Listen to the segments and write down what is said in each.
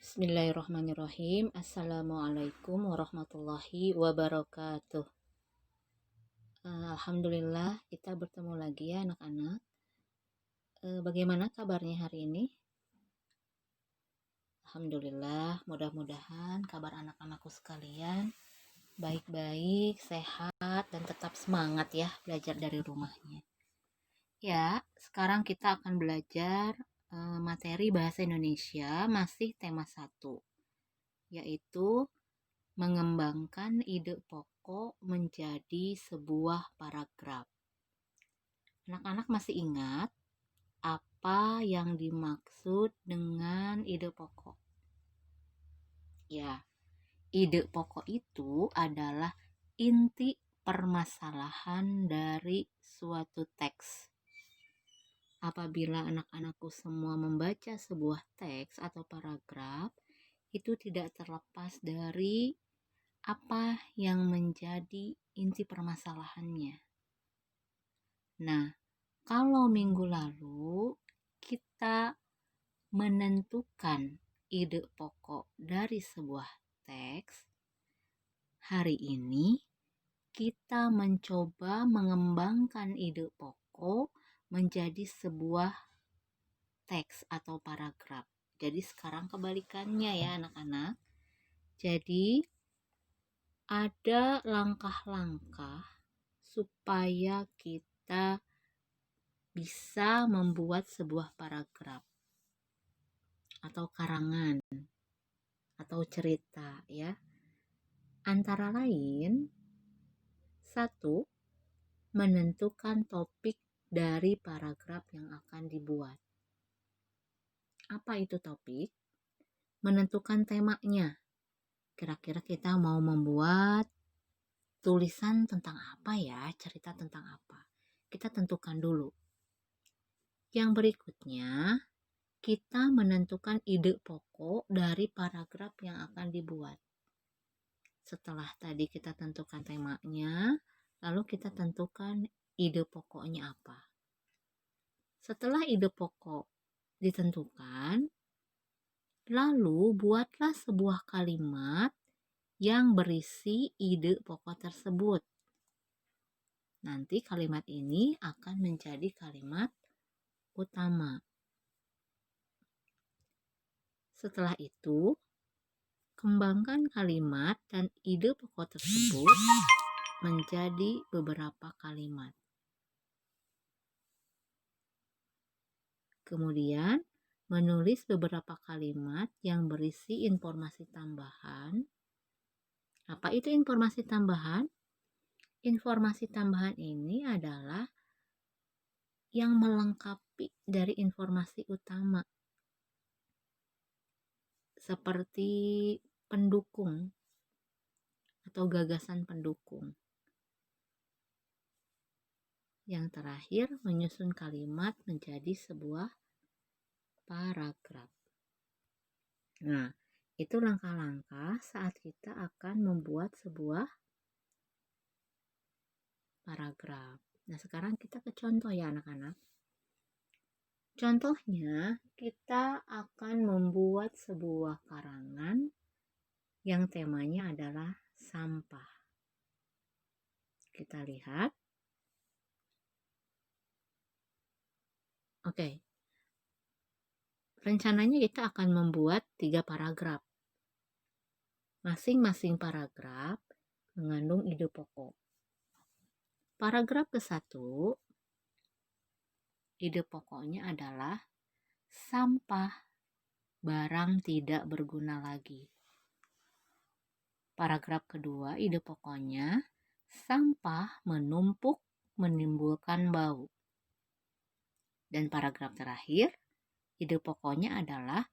Bismillahirrahmanirrahim. Assalamualaikum warahmatullahi wabarakatuh. Alhamdulillah kita bertemu lagi ya anak-anak. Bagaimana kabarnya hari ini? Alhamdulillah, mudah-mudahan kabar anak-anakku sekalian baik-baik, sehat, dan tetap semangat ya belajar dari rumahnya. Ya, sekarang kita akan belajar materi bahasa Indonesia, masih tema 1, yaitu mengembangkan ide pokok menjadi sebuah paragraf. Anak-anak masih ingat apa yang dimaksud dengan ide pokok? Ya, ide pokok itu adalah inti permasalahan dari suatu teks. Apabila anak-anakku semua membaca sebuah teks atau paragraf, itu tidak terlepas dari apa yang menjadi inti permasalahannya. Nah, kalau minggu lalu kita menentukan ide pokok dari sebuah teks, hari ini kita mencoba mengembangkan ide pokok menjadi sebuah teks atau paragraf. Jadi sekarang kebalikannya ya anak-anak. Jadi ada langkah-langkah supaya kita bisa membuat sebuah paragraf atau karangan atau cerita ya. Antara lain, 1, menentukan topik dari paragraf yang akan dibuat. Apa itu topik? Menentukan temanya. Kira-kira kita mau membuat tulisan tentang apa ya, cerita tentang apa. Kita tentukan dulu. Yang berikutnya, kita menentukan ide pokok dari paragraf yang akan dibuat. Setelah tadi kita tentukan temanya, lalu kita tentukan ide pokoknya apa. Setelah ide pokok ditentukan, lalu buatlah sebuah kalimat yang berisi ide pokok tersebut. Nanti kalimat ini akan menjadi kalimat utama. Setelah itu, kembangkan kalimat dan ide pokok tersebut menjadi beberapa kalimat. Kemudian, menulis beberapa kalimat yang berisi informasi tambahan. Apa itu informasi tambahan? Informasi tambahan ini adalah yang melengkapi dari informasi utama, seperti pendukung atau gagasan pendukung. Yang terakhir, menyusun kalimat menjadi sebuah paragraf. Nah, itu langkah-langkah saat kita akan membuat sebuah paragraf. Nah, sekarang kita ke contoh ya anak-anak. Contohnya, kita akan membuat sebuah karangan yang temanya adalah sampah. Kita lihat. Oke. Rencananya kita akan membuat 3 paragraf. Masing-masing paragraf mengandung ide pokok. Paragraf ke-1, ide pokoknya adalah sampah barang tidak berguna lagi. Paragraf kedua, ide pokoknya sampah menumpuk menimbulkan bau. Dan paragraf terakhir, ide pokoknya adalah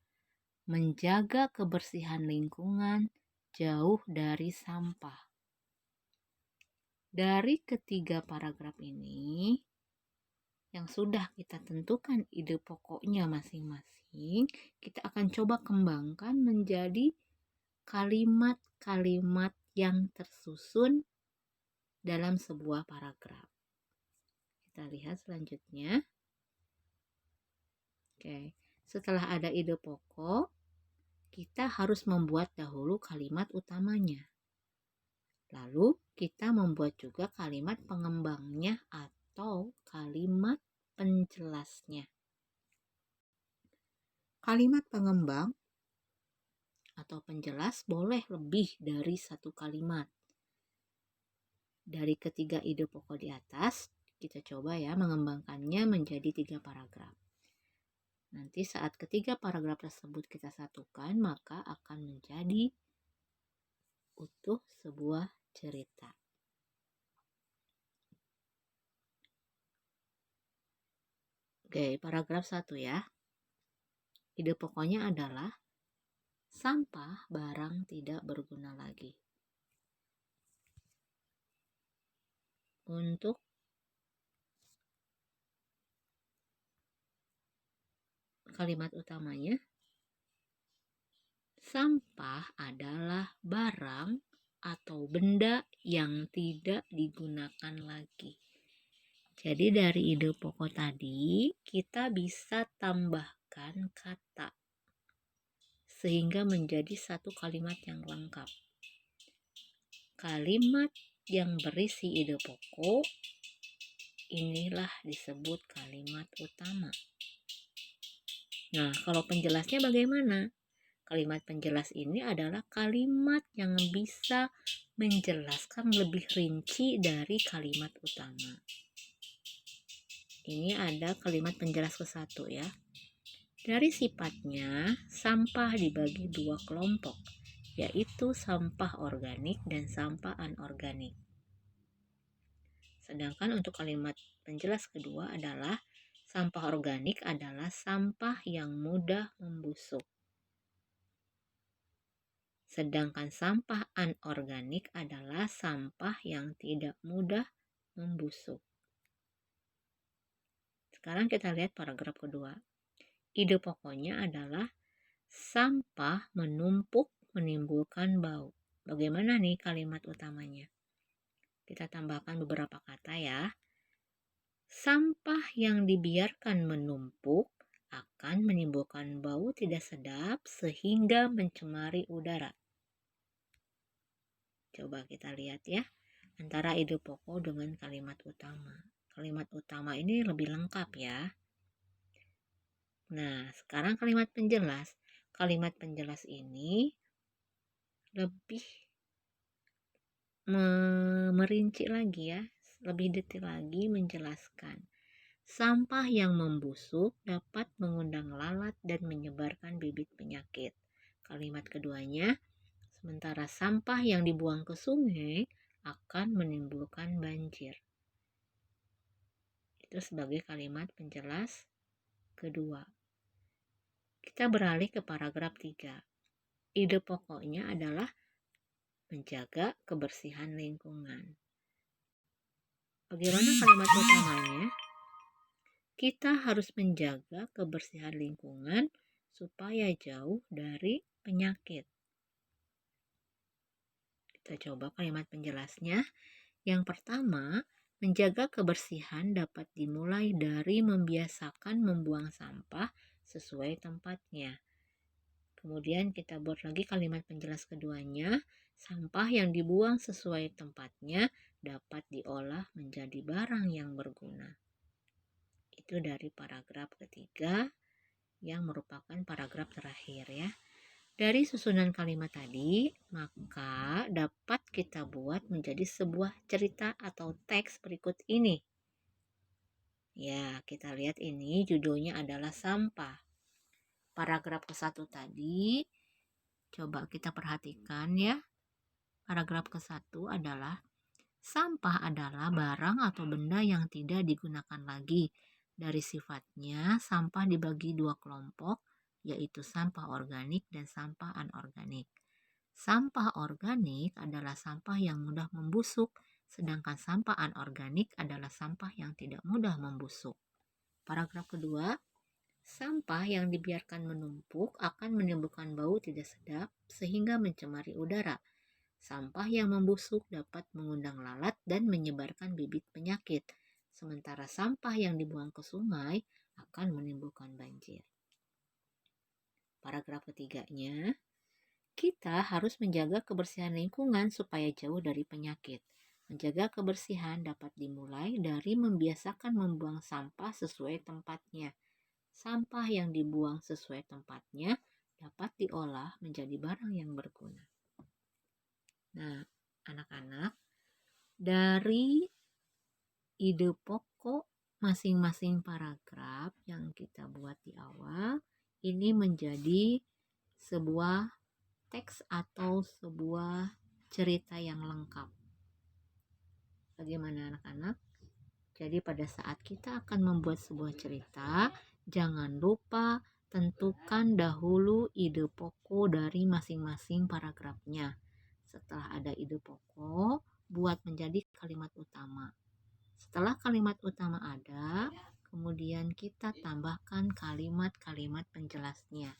menjaga kebersihan lingkungan jauh dari sampah. Dari ketiga paragraf ini, yang sudah kita tentukan ide pokoknya masing-masing, kita akan coba kembangkan menjadi kalimat-kalimat yang tersusun dalam sebuah paragraf. Kita lihat selanjutnya. Oke, setelah ada ide pokok, kita harus membuat dahulu kalimat utamanya. Lalu kita membuat juga kalimat pengembangnya atau kalimat penjelasnya. Kalimat pengembang atau penjelas boleh lebih dari satu kalimat. Dari ketiga ide pokok di atas, kita coba ya mengembangkannya menjadi 3 paragraf. Nanti saat ketiga paragraf tersebut kita satukan, maka akan menjadi utuh sebuah cerita. Oke, paragraf 1 ya. Ide pokoknya adalah sampah barang tidak berguna lagi. Untuk kalimat utamanya, sampah adalah barang atau benda yang tidak digunakan lagi. Jadi dari ide pokok tadi, kita bisa tambahkan kata sehingga menjadi satu kalimat yang lengkap. Kalimat yang berisi ide pokok, inilah disebut kalimat utama. Nah, kalau penjelasnya bagaimana? Kalimat penjelas ini adalah kalimat yang bisa menjelaskan lebih rinci dari kalimat utama. Ini ada kalimat penjelas ke-1 ya. Dari sifatnya, sampah dibagi 2 kelompok, yaitu sampah organik dan sampah anorganik. Sedangkan untuk kalimat penjelas kedua adalah sampah organik adalah sampah yang mudah membusuk. Sedangkan sampah anorganik adalah sampah yang tidak mudah membusuk. Sekarang kita lihat paragraf kedua. Ide pokoknya adalah sampah menumpuk menimbulkan bau. Bagaimana nih kalimat utamanya? Kita tambahkan beberapa kata ya. Sampah yang dibiarkan menumpuk akan menimbulkan bau tidak sedap sehingga mencemari udara. Coba kita lihat ya, antara ide pokok dengan kalimat utama. Kalimat utama ini lebih lengkap ya. Nah, sekarang kalimat penjelas. Kalimat penjelas ini lebih merinci lagi ya, lebih detail lagi menjelaskan. Sampah yang membusuk dapat mengundang lalat dan menyebarkan bibit penyakit. Kalimat keduanya, sementara sampah yang dibuang ke sungai akan menimbulkan banjir. Itu sebagai kalimat penjelas kedua. Kita beralih ke paragraf 3. Ide pokoknya adalah menjaga kebersihan lingkungan. Bagaimana kalimat utamanya? Kita harus menjaga kebersihan lingkungan supaya jauh dari penyakit. Kita coba kalimat penjelasnya. Yang pertama, menjaga kebersihan dapat dimulai dari membiasakan membuang sampah sesuai tempatnya. Kemudian kita buat lagi kalimat penjelas keduanya, sampah yang dibuang sesuai tempatnya dapat diolah menjadi barang yang berguna. Itu dari paragraf ketiga yang merupakan paragraf terakhir ya. Dari susunan kalimat tadi, maka dapat kita buat menjadi sebuah cerita atau teks berikut ini. Ya, kita lihat ini judulnya adalah sampah. Paragraf ke-1 tadi, coba kita perhatikan ya. Paragraf ke-1 adalah sampah adalah barang atau benda yang tidak digunakan lagi. Dari sifatnya, sampah dibagi 2 kelompok, yaitu sampah organik dan sampah anorganik. Sampah organik adalah sampah yang mudah membusuk, sedangkan sampah anorganik adalah sampah yang tidak mudah membusuk. Paragraf kedua, sampah yang dibiarkan menumpuk akan menimbulkan bau tidak sedap sehingga mencemari udara. Sampah yang membusuk dapat mengundang lalat dan menyebarkan bibit penyakit, sementara sampah yang dibuang ke sungai akan menimbulkan banjir. paragraf ketiganya, kita harus menjaga kebersihan lingkungan supaya jauh dari penyakit. Menjaga kebersihan dapat dimulai dari membiasakan membuang sampah sesuai tempatnya. Sampah yang dibuang sesuai tempatnya dapat diolah menjadi barang yang berguna. Nah, anak-anak, dari ide pokok masing-masing paragraf yang kita buat di awal, ini menjadi sebuah teks atau sebuah cerita yang lengkap. Bagaimana anak-anak? Jadi pada saat kita akan membuat sebuah cerita, jangan lupa tentukan dahulu ide pokok dari masing-masing paragrafnya. Setelah ada ide pokok, buat menjadi kalimat utama. Setelah kalimat utama ada, kemudian kita tambahkan kalimat-kalimat penjelasnya.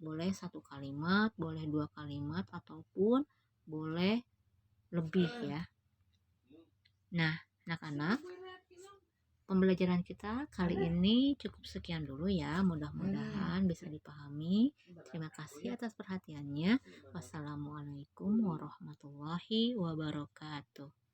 Boleh 1 kalimat, boleh 2 kalimat, ataupun boleh lebih ya. Nah, anak-anak, pembelajaran kita kali ini cukup sekian dulu ya. Mudah-mudahan bisa dipahami. Terima kasih atas perhatiannya. Wassalamualaikum warahmatullahi wabarakatuh.